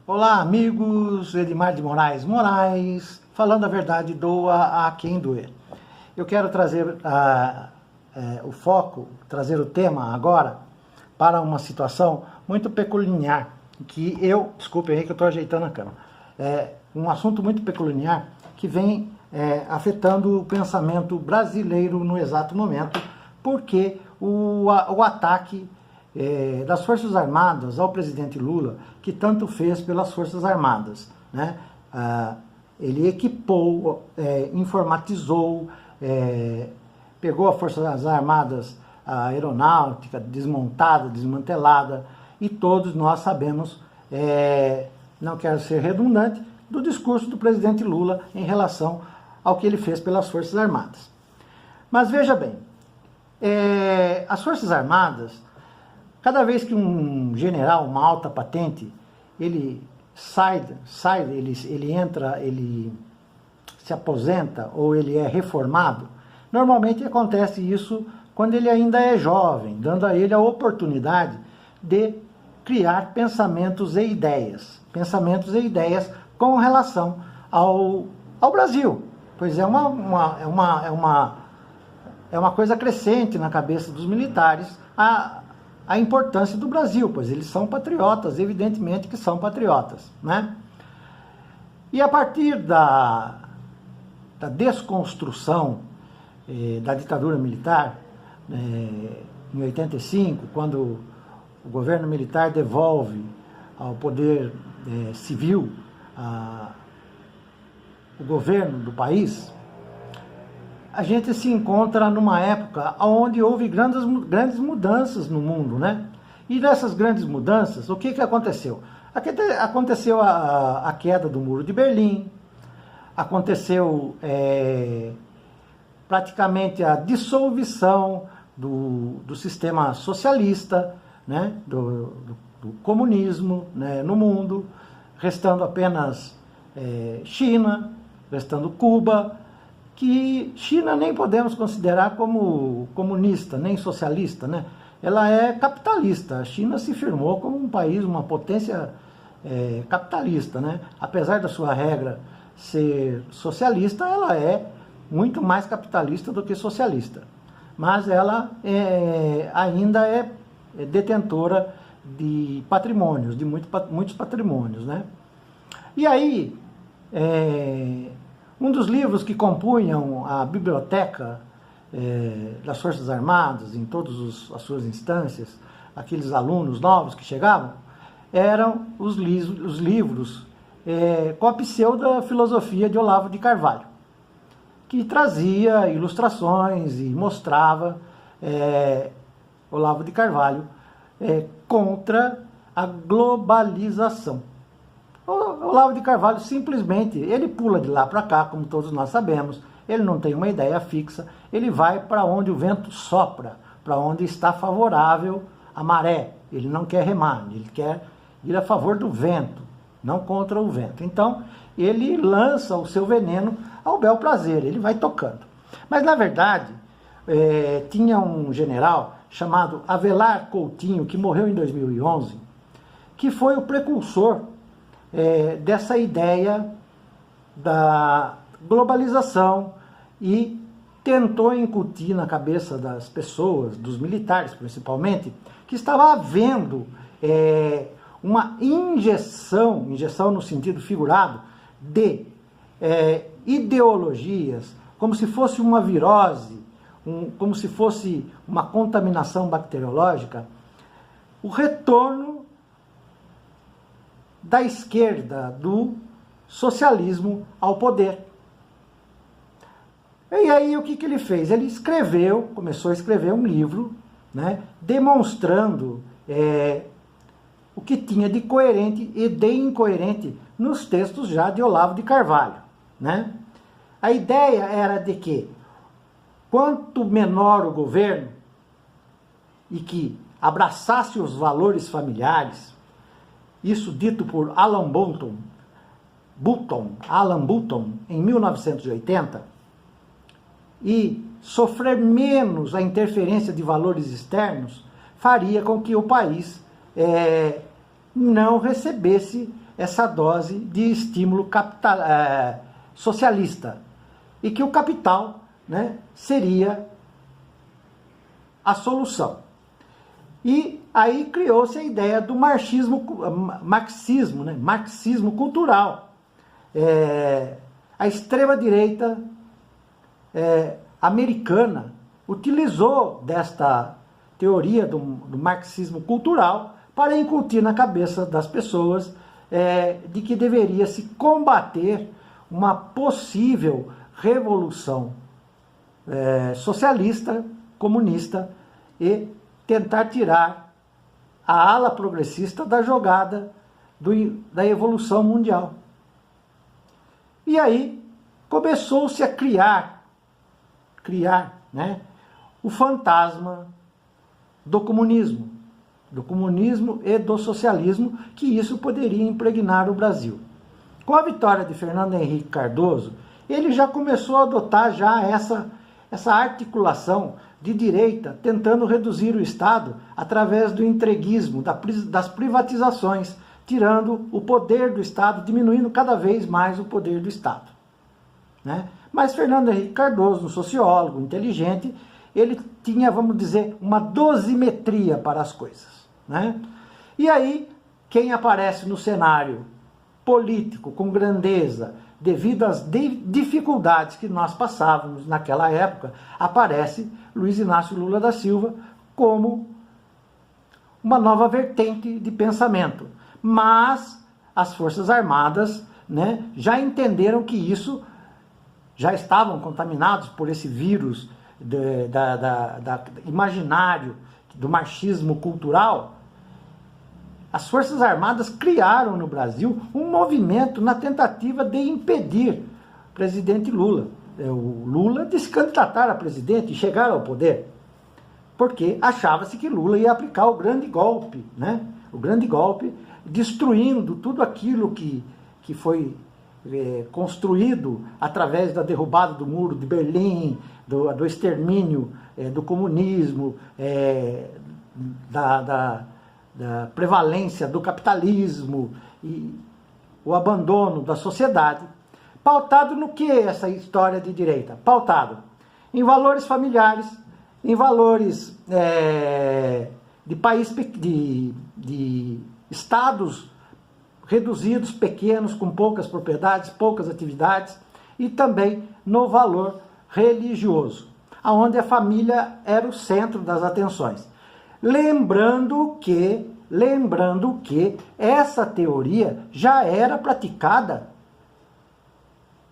Olá, amigos, Edmar de Moraes, falando a verdade, doa a quem doer. Eu quero trazer o foco, trazer o tema agora para uma situação muito peculiar, que desculpe aí que eu estou ajeitando a cama, um assunto muito peculiar que vem afetando o pensamento brasileiro no exato momento, porque o ataque das Forças Armadas ao presidente Lula, que tanto fez pelas Forças Armadas, né? Ele equipou, informatizou, pegou as Forças Armadas, a aeronáutica desmontada, desmantelada, e todos nós sabemos, não quero ser redundante, do discurso do presidente Lula em relação ao que ele fez pelas Forças Armadas. Mas veja bem, as Forças Armadas, cada vez que um general, uma alta patente, ele ele entra, ele se aposenta ou ele é reformado, normalmente acontece isso quando ele ainda é jovem, dando a ele a oportunidade de criar pensamentos e ideias com relação ao Brasil, pois é uma coisa crescente na cabeça dos militares a importância do Brasil, pois eles são patriotas, evidentemente que são patriotas, né? E a partir da desconstrução da ditadura militar, em 85, quando o governo militar devolve ao poder civil o governo do país, a gente se encontra numa época onde houve grandes mudanças no mundo, né? E nessas grandes mudanças, o que aconteceu? Aconteceu a queda do Muro de Berlim, aconteceu praticamente a dissolução do sistema socialista, né? do comunismo, né? No mundo, restando apenas China, restando Cuba, que China nem podemos considerar como comunista, nem socialista, né? Ela é capitalista. A China se firmou como um país, uma potência capitalista, né? Apesar da sua regra ser socialista, ela é muito mais capitalista do que socialista. Mas ela ainda é detentora de patrimônios, de muitos patrimônios, né? E aí, um dos livros que compunham a biblioteca das Forças Armadas, em todas as suas instâncias, aqueles alunos novos que chegavam, eram os livros com a pseudo-filosofia de Olavo de Carvalho, que trazia ilustrações e mostrava Olavo de Carvalho contra a globalização. O Olavo de Carvalho simplesmente, ele pula de lá para cá, como todos nós sabemos, ele não tem uma ideia fixa, ele vai para onde o vento sopra, para onde está favorável a maré, ele não quer remar, ele quer ir a favor do vento, não contra o vento. Então, ele lança o seu veneno ao bel prazer, ele vai tocando. Mas, na verdade, tinha um general chamado Avelar Coutinho, que morreu em 2011, que foi o precursor dessa ideia da globalização e tentou incutir na cabeça das pessoas, dos militares principalmente, que estava havendo uma injeção no sentido figurado, de ideologias, como se fosse uma virose, como se fosse uma contaminação bacteriológica, o retorno da esquerda, do socialismo ao poder. E aí o que ele fez? Ele começou a escrever um livro, né, demonstrando o que tinha de coerente e de incoerente nos textos já de Olavo de Carvalho, né? A ideia era de que quanto menor o governo e que abraçasse os valores familiares, isso dito por Alan Button, em 1980, e sofrer menos a interferência de valores externos, faria com que o país não recebesse essa dose de estímulo socialista, e que o capital, né, seria a solução. E aí criou-se a ideia do marxismo, né, marxismo cultural. A extrema-direita americana utilizou desta teoria do marxismo cultural para incutir na cabeça das pessoas de que deveria se combater uma possível revolução socialista, comunista, e tentar tirar a ala progressista da jogada da evolução mundial. E aí começou-se a criar, né, o fantasma do comunismo e do socialismo, que isso poderia impregnar o Brasil. Com a vitória de Fernando Henrique Cardoso, ele já começou a adotar já essa articulação de direita, tentando reduzir o Estado através do entreguismo, das privatizações, tirando o poder do Estado, diminuindo cada vez mais o poder do Estado, né? Mas Fernando Henrique Cardoso, um sociólogo inteligente, ele tinha, vamos dizer, uma dosimetria para as coisas, né? E aí, quem aparece no cenário político com grandeza, devido às dificuldades que nós passávamos naquela época, aparece Luiz Inácio Lula da Silva como uma nova vertente de pensamento. Mas as Forças Armadas, né, já entenderam que isso, já estavam contaminados por esse vírus imaginário do marxismo cultural. As Forças Armadas criaram no Brasil um movimento na tentativa de impedir o presidente Lula, o Lula, de se candidatar a presidente e chegar ao poder, porque achava-se que Lula ia aplicar o grande golpe, né? O grande golpe, destruindo tudo aquilo que foi construído através da derrubada do Muro de Berlim, do extermínio do comunismo, da prevalência do capitalismo e o abandono da sociedade. Pautado no que essa história de direita? Pautado em valores familiares, em valores de estados reduzidos, pequenos, com poucas propriedades, poucas atividades, e também no valor religioso, onde a família era o centro das atenções. Lembrando que essa teoria já era praticada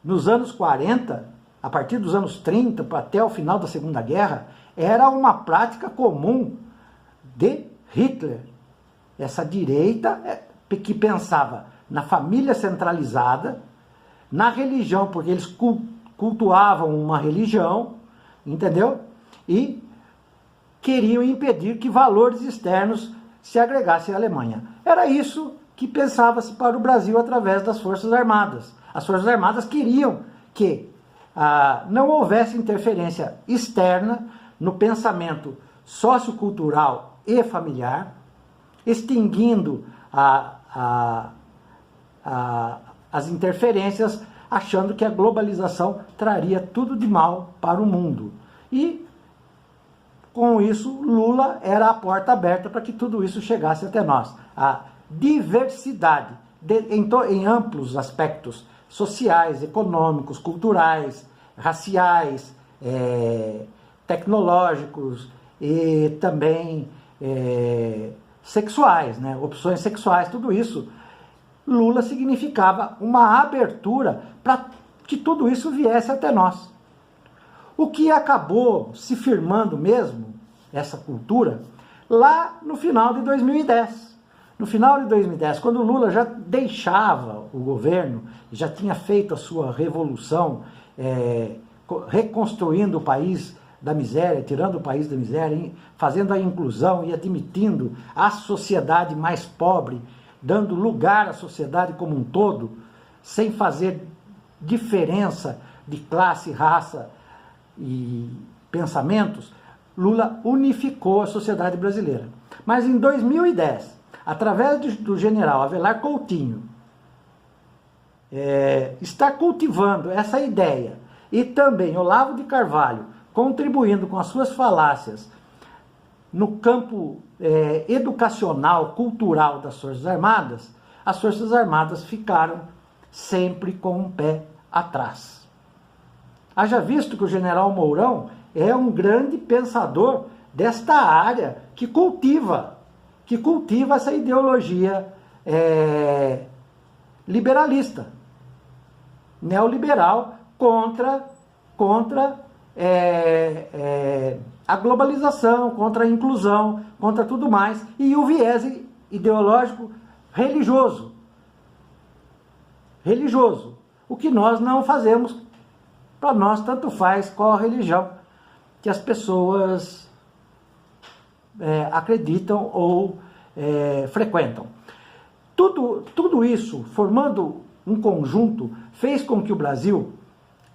nos anos 40, a partir dos anos 30 até o final da Segunda Guerra, era uma prática comum de Hitler. Essa direita que pensava na família centralizada, na religião, porque eles cultuavam uma religião, entendeu? E queriam impedir que valores externos se agregassem à Alemanha. Era isso que pensava-se para o Brasil através das Forças Armadas. As Forças Armadas queriam que não houvesse interferência externa no pensamento sociocultural e familiar, extinguindo as interferências, achando que a globalização traria tudo de mal para o mundo. E, com isso, Lula era a porta aberta para que tudo isso chegasse até nós. A diversidade, em amplos aspectos sociais, econômicos, culturais, raciais, tecnológicos e também sexuais, né? Opções sexuais, tudo isso. Lula significava uma abertura para que tudo isso viesse até nós. O que acabou se firmando mesmo, essa cultura, lá no final de 2010. No final de 2010, quando Lula já deixava o governo, já tinha feito a sua revolução, reconstruindo o país da miséria, tirando o país da miséria, fazendo a inclusão e admitindo a sociedade mais pobre, dando lugar à sociedade como um todo, sem fazer diferença de classe, raça e pensamentos, Lula unificou a sociedade brasileira. Mas em 2010, através do general Avelar Coutinho, está cultivando essa ideia, e também Olavo de Carvalho contribuindo com as suas falácias no campo educacional, cultural das Forças Armadas, as Forças Armadas ficaram sempre com um pé atrás. Haja visto que o general Mourão é um grande pensador desta área que cultiva essa ideologia liberalista, neoliberal, contra a globalização, contra a inclusão, contra tudo mais, e o viés ideológico religioso. O que nós não fazemos, para nós tanto faz qual a religião que as pessoas acreditam ou frequentam. Tudo isso, formando um conjunto, fez com que o Brasil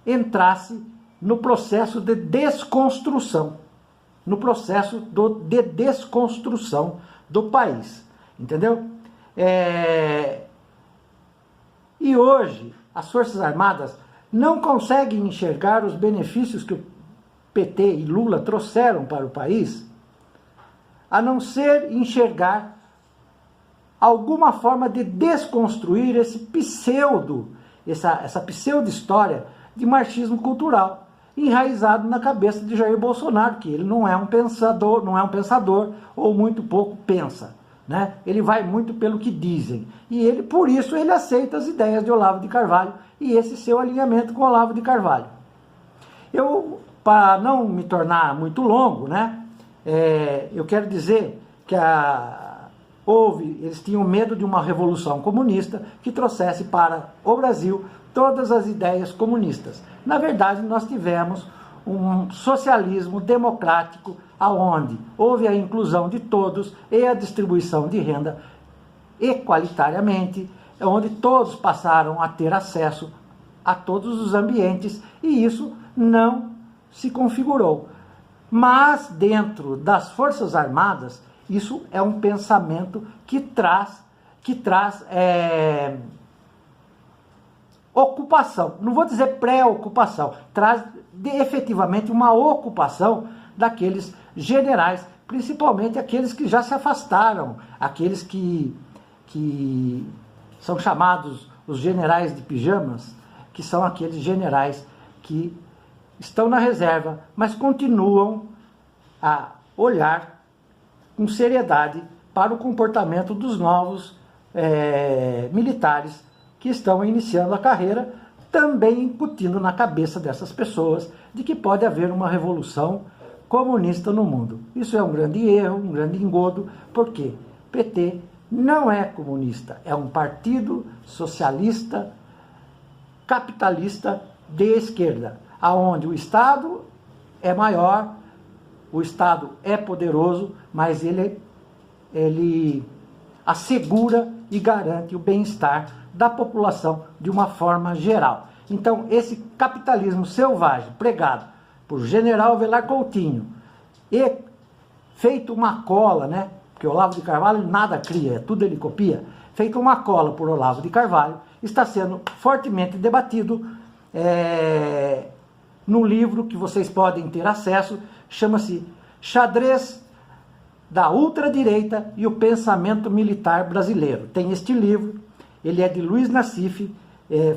entrasse no processo de desconstrução, de desconstrução do país, entendeu? E hoje as Forças Armadas não conseguem enxergar os benefícios que o PT e Lula trouxeram para o país, a não ser enxergar alguma forma de desconstruir essa pseudo-história de marxismo cultural, enraizado na cabeça de Jair Bolsonaro, que ele não é um pensador ou muito pouco pensa, né? Ele vai muito pelo que dizem, e por isso ele aceita as ideias de Olavo de Carvalho e esse seu alinhamento com Olavo de Carvalho. Para não me tornar muito longo, né, eu quero dizer que eles tinham medo de uma revolução comunista que trouxesse para o Brasil todas as ideias comunistas. Na verdade, nós tivemos um socialismo democrático aonde houve a inclusão de todos e a distribuição de renda equalitariamente, onde todos passaram a ter acesso a todos os ambientes, e isso não se configurou. Mas dentro das Forças Armadas, isso é um pensamento que traz ocupação, não vou dizer pré-ocupação, traz efetivamente uma ocupação daqueles generais, principalmente aqueles que já se afastaram, aqueles que são chamados os generais de pijamas, que são aqueles generais que estão na reserva, mas continuam a olhar com seriedade para o comportamento dos novos militares que estão iniciando a carreira, também incutindo na cabeça dessas pessoas de que pode haver uma revolução comunista no mundo. Isso é um grande erro, um grande engodo, porque PT não é comunista, é um partido socialista, capitalista de esquerda, aonde o Estado é maior, o Estado é poderoso, mas ele assegura e garante o bem-estar da população de uma forma geral. Então, esse capitalismo selvagem pregado por General Velar Coutinho e feito uma cola, né? Porque Olavo de Carvalho nada cria, tudo ele copia. Feito uma cola por Olavo de Carvalho, está sendo fortemente debatido no livro que vocês podem ter acesso, chama-se Xadrez da Ultradireita e o Pensamento Militar Brasileiro. Tem este livro, ele é de Luiz Nassif,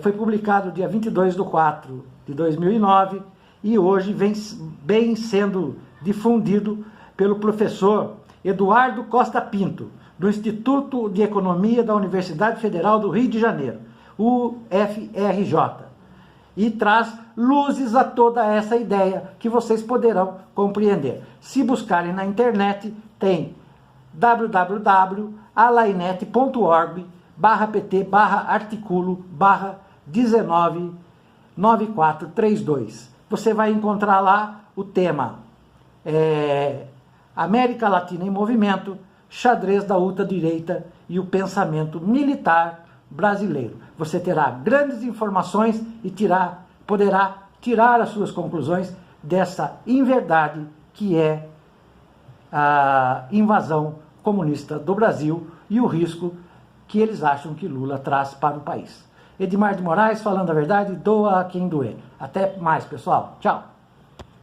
foi publicado dia 22/4/2009 e hoje vem sendo difundido pelo professor Eduardo Costa Pinto, do Instituto de Economia da Universidade Federal do Rio de Janeiro, UFRJ, e traz luzes a toda essa ideia que vocês poderão compreender. Se buscarem na internet, tem www.alainet.org/pt/articulo/199432. Você vai encontrar lá o tema América Latina em Movimento, Xadrez da Ultradireita e o Pensamento Militar Brasileiro. Você terá grandes informações e poderá tirar as suas conclusões dessa inverdade que é a invasão comunista do Brasil e o risco que eles acham que Lula traz para o país. Edmar de Moraes falando a verdade, doa a quem doer. Até mais, pessoal. Tchau.